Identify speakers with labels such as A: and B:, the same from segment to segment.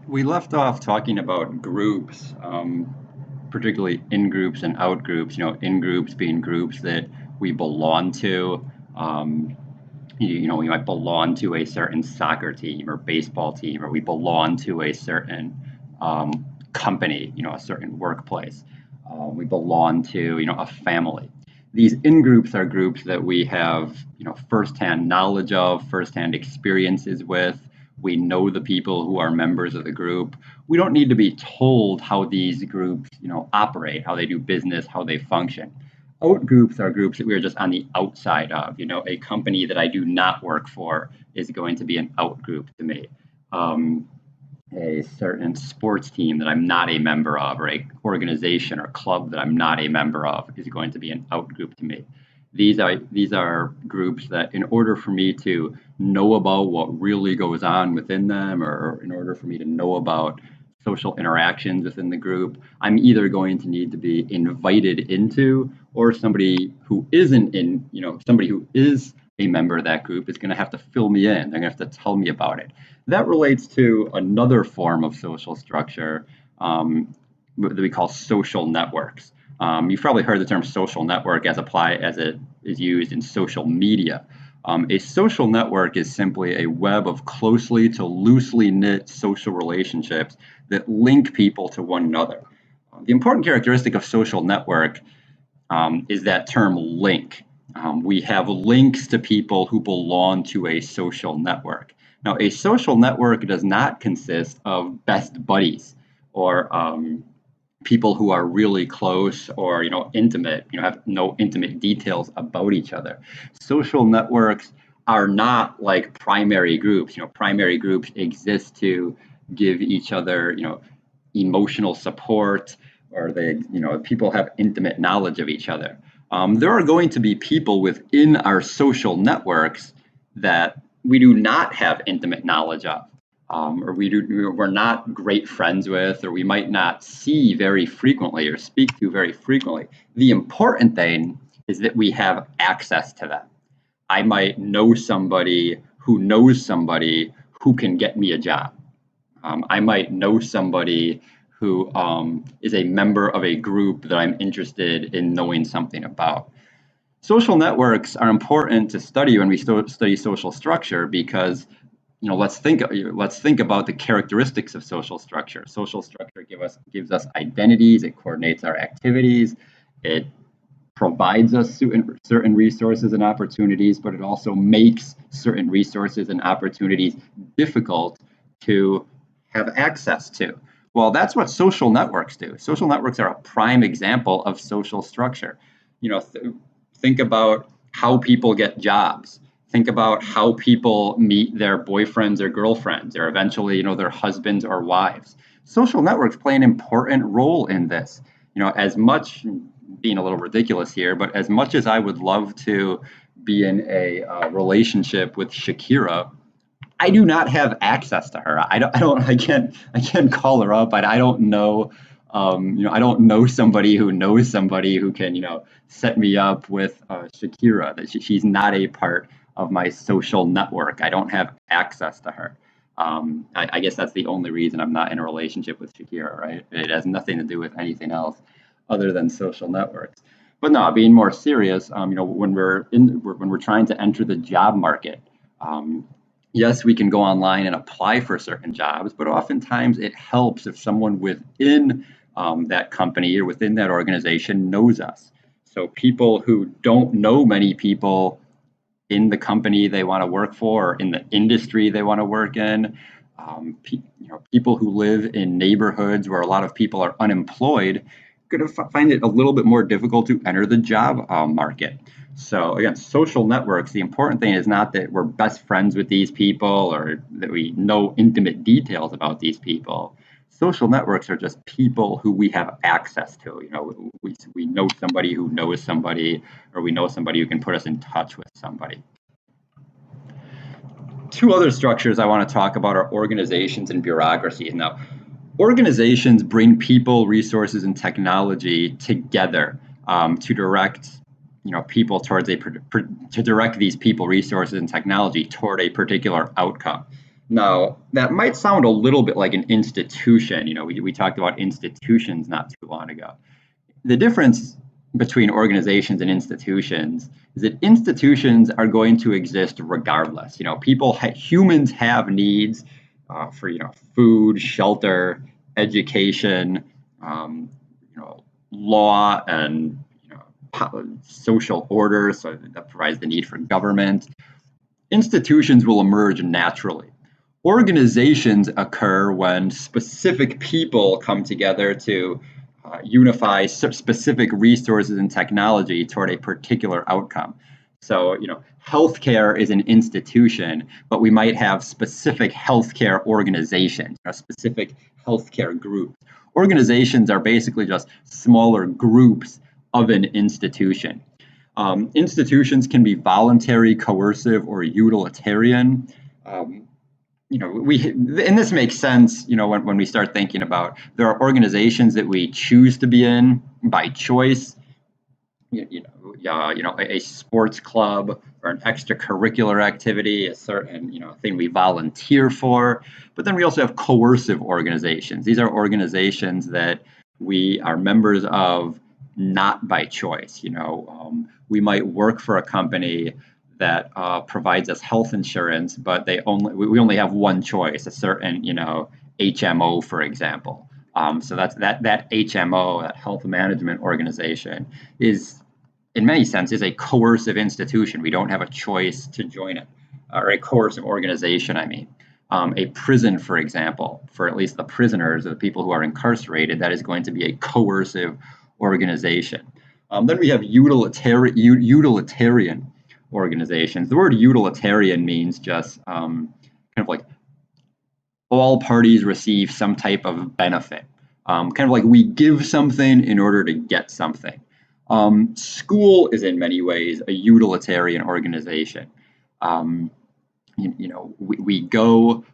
A: We left off talking about groups, particularly in groups and out groups. In groups being groups that we belong to. Um, we might belong to a certain soccer team or baseball team, or we belong to a certain company, a certain workplace. We belong to, a family. These in groups are groups that we have, firsthand knowledge of, firsthand experiences with. We know the people who are members of the group. We don't need to be told how these groups, operate, how they do business, how they function. Out groups are groups that we are just on the outside of. A company that I do not work for is going to be an out group to me. Um, a certain sports team that I'm not a member of, or a organization or club that I'm not a member of, is going to be an out group to me. These are groups that, in order for me to know about what really goes on within them, or in order for me to know about social interactions within the group, I'm either going to need to be invited into, or somebody who is a member of that group is going to have to fill me in. They're going to have to tell me about it. That relates to another form of social structure that we call social networks. You've probably heard the term social network as it is used in social media. A social network is simply a web of closely to loosely knit social relationships that link people to one another. The important characteristic of social network is that term link. We have links to people who belong to a social network. Now, a social network does not consist of best buddies or people who are really close or intimate, have no intimate details about each other. Social networks are not like primary groups. Primary groups exist to give each other emotional support, or people have intimate knowledge of each other. There are going to be people within our social networks that we do not have intimate knowledge of, we're not great friends with, or we might not see very frequently or speak to very frequently. The important thing is that we have access to them. I might know somebody who knows somebody who can get me a job. I might know somebody who is a member of a group that I'm interested in knowing something about. Social networks are important to study when we study social structure because let's think about the characteristics of social structure. Social structure gives us identities. It coordinates our activities. It provides us certain resources and opportunities, but it also makes certain resources and opportunities difficult to have access to. Well, that's what social networks do. Social networks are a prime example of social structure. Think about how people get jobs. Think about how people meet their boyfriends or girlfriends, or eventually, their husbands or wives. Social networks play an important role in this. As much, being a little ridiculous here, but as much as I would love to be in a relationship with Shakira, I do not have access to her. I can't call her up. I don't know. I don't know somebody who knows somebody who can, set me up with Shakira. That she's not a part of my social network. I don't have access to her. I guess that's the only reason I'm not in a relationship with Shakira, right? It has nothing to do with anything else other than social networks. But no, being more serious, when we're trying to enter the job market, um, yes, we can go online and apply for certain jobs, but oftentimes it helps if someone within that company or within that organization knows us. So people who don't know many people in the company they want to work for, or in the industry they want to work in, people who live in neighborhoods where a lot of people are unemployed, going to find it a little bit more difficult to enter the job market. So again, social networks, the important thing is not that we're best friends with these people or that we know intimate details about these people. Social networks are just people who we have access to. We know somebody who knows somebody, or we know somebody who can put us in touch with somebody. Two other structures I want to talk about are organizations and bureaucracies. Now, organizations bring people, resources, and technology together to direct, people towards to direct these people, resources, and technology toward a particular outcome. Now, that might sound a little bit like an institution. We talked about institutions not too long ago. The difference between organizations and institutions is that institutions are going to exist regardless. Humans have needs for food, shelter, education, um, law, and social order. So that provides the need for government. Institutions will emerge naturally. Organizations occur when specific people come together to unify specific resources and technology toward a particular outcome. So, healthcare is an institution, but we might have specific healthcare organizations, specific healthcare groups. Organizations are basically just smaller groups of an institution. Institutions can be voluntary, coercive, or utilitarian. Um, and this makes sense, when we start thinking about there are organizations that we choose to be in by choice, a sports club or an extracurricular activity, a certain, thing we volunteer for. But then we also have coercive organizations. These are organizations that we are members of not by choice. We might work for a company that provides us health insurance, but we only have one choice, a certain, HMO, for example. So that HMO, that health management organization, is in many senses a coercive institution. We don't have a choice to join it, or a coercive organization, I mean. A prison, for example, for at least the prisoners or the people who are incarcerated, that is going to be a coercive organization. Then we have utilitarian organizations. The word utilitarian means just kind of like all parties receive some type of benefit. Kind of like we give something in order to get something. School is in many ways a utilitarian organization. Um, we go,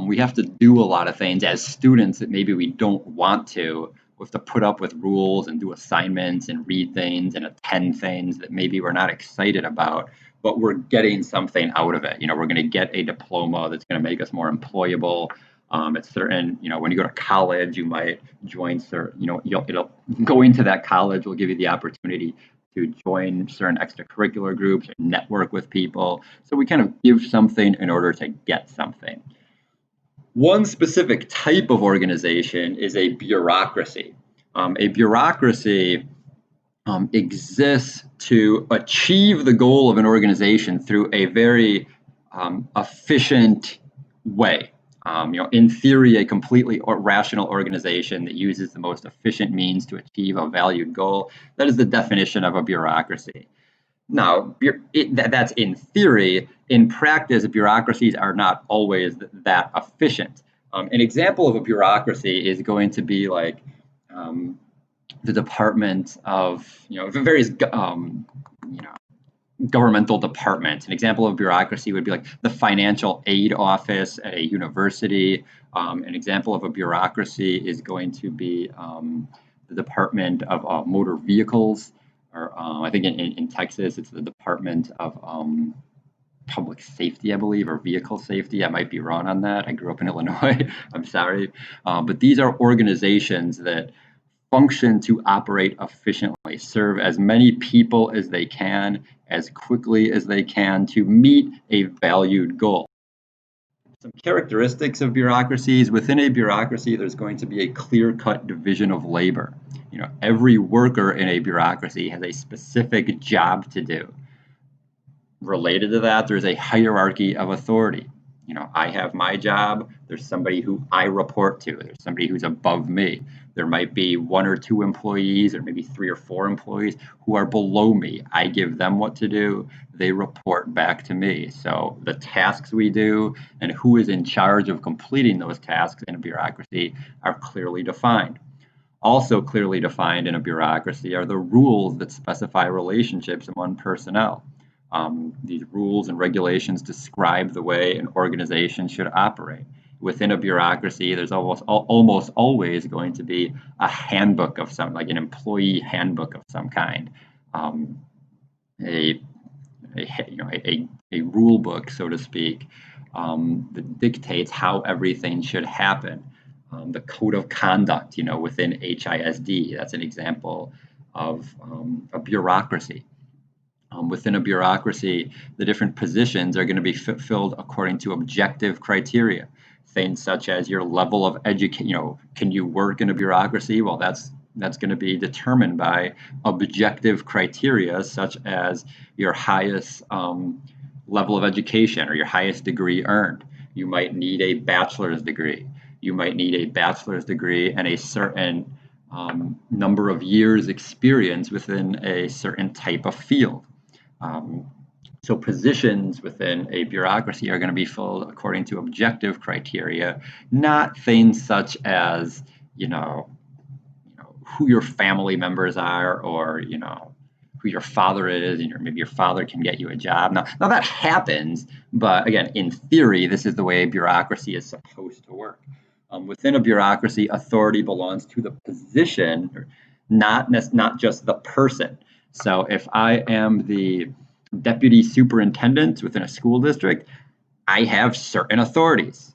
A: we have to do a lot of things as students that maybe we don't want to. We have to put up with rules and do assignments and read things and attend things that maybe we're not excited about, but we're getting something out of it. We're going to get a diploma that's going to make us more employable. It's certain, when you go to college, you might join certain, going to that college will give you the opportunity to join certain extracurricular groups and network with people. So we kind of give something in order to get something. One specific type of organization is a bureaucracy. A bureaucracy exists to achieve the goal of an organization through a very efficient way. In theory, a completely rational organization that uses the most efficient means to achieve a valued goal. That is the definition of a bureaucracy. Now, that's in theory. In practice, bureaucracies are not always that efficient. An example of a bureaucracy is going to be like the Department of, various governmental departments. An example of bureaucracy would be like the financial aid office at a university. An example of a bureaucracy is going to be the Department of Motor Vehicles, or I think in Texas, it's the Department of Public Safety, I believe, or Vehicle Safety. I might be wrong on that. I grew up in Illinois. I'm sorry. But these are organizations that function to operate efficiently, serve as many people as they can, as quickly as they can to meet a valued goal. Some characteristics of bureaucracies. Within a bureaucracy, there's going to be a clear-cut division of labor. Every worker in a bureaucracy has a specific job to do. Related to that, there's a hierarchy of authority. I have my job. There's somebody who I report to. There's somebody who's above me. There might be one or two employees, or maybe three or four employees who are below me. I give them what to do. They report back to me. So the tasks we do and who is in charge of completing those tasks in a bureaucracy are clearly defined. Also clearly defined in a bureaucracy are the rules that specify relationships among personnel. These rules and regulations describe the way an organization should operate. Within a bureaucracy, there's almost always going to be a handbook of some, like an employee handbook of some kind, a, a rule book, so to speak. that dictates how everything should happen. The code of conduct, within HISD, that's an example of a bureaucracy. Within a bureaucracy, the different positions are going to be filled according to objective criteria. Things such as your level of education, can you work in a bureaucracy? Well, that's going to be determined by objective criteria such as your highest level of education or your highest degree earned. You might need a bachelor's degree. You might need a bachelor's degree and a certain number of years experience within a certain type of field. Um, so positions within a bureaucracy are going to be filled according to objective criteria, not things such as, who your family members are, or who your father is, and maybe your father can get you a job. Now that happens, but again, in theory, this is the way a bureaucracy is supposed to work. Within a bureaucracy, authority belongs to the position, not just the person. So if I am the deputy superintendent within a school district, I have certain authorities.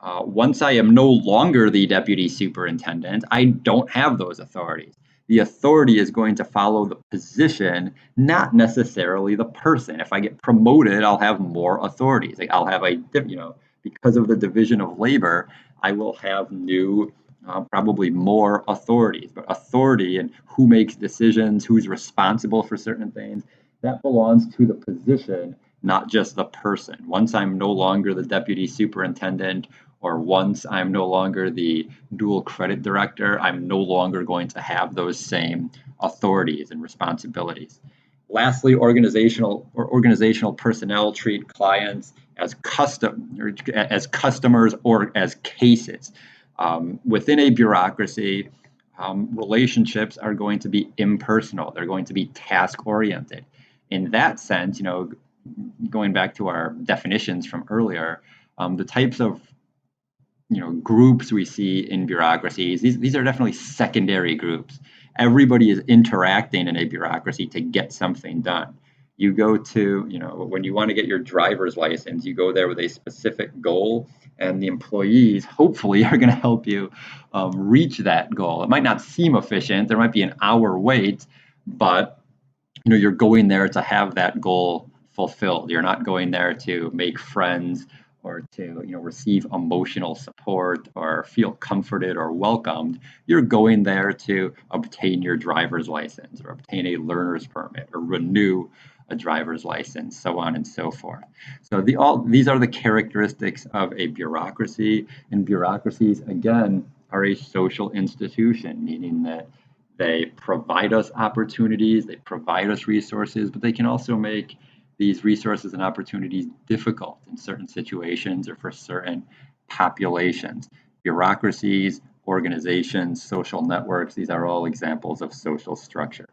A: Once I am no longer the deputy superintendent, I don't have those authorities. The authority is going to follow the position, not necessarily the person. If I get promoted, I'll have more authorities. Like I'll have because of the division of labor, I will have new, probably more authorities. But authority and who makes decisions, who's responsible for certain things, that belongs to the position, not just the person. Once I'm no longer the deputy superintendent, or once I'm no longer the dual credit director, I'm no longer going to have those same authorities and responsibilities. Lastly, organizational personnel treat clients as customers or as cases. Within a bureaucracy, relationships are going to be impersonal. They're going to be task oriented. In that sense, going back to our definitions from earlier, the types of groups we see in bureaucracies, these are definitely secondary groups. Everybody is interacting in a bureaucracy to get something done. You go to, when you want to get your driver's license, you go there with a specific goal, and the employees hopefully are going to help you reach that goal. It might not seem efficient, there might be an hour wait, but you're going there to have that goal fulfilled. You're not going there to make friends or to receive emotional support or feel comforted or welcomed. You're going there to obtain your driver's license or obtain a learner's permit or renew a driver's license, so on and so forth. So these are the characteristics of a bureaucracy, and bureaucracies again are a social institution, meaning that they provide us opportunities, they provide us resources, but they can also make these resources and opportunities difficult in certain situations or for certain populations. Bureaucracies, organizations, social networks, these are all examples of social structure.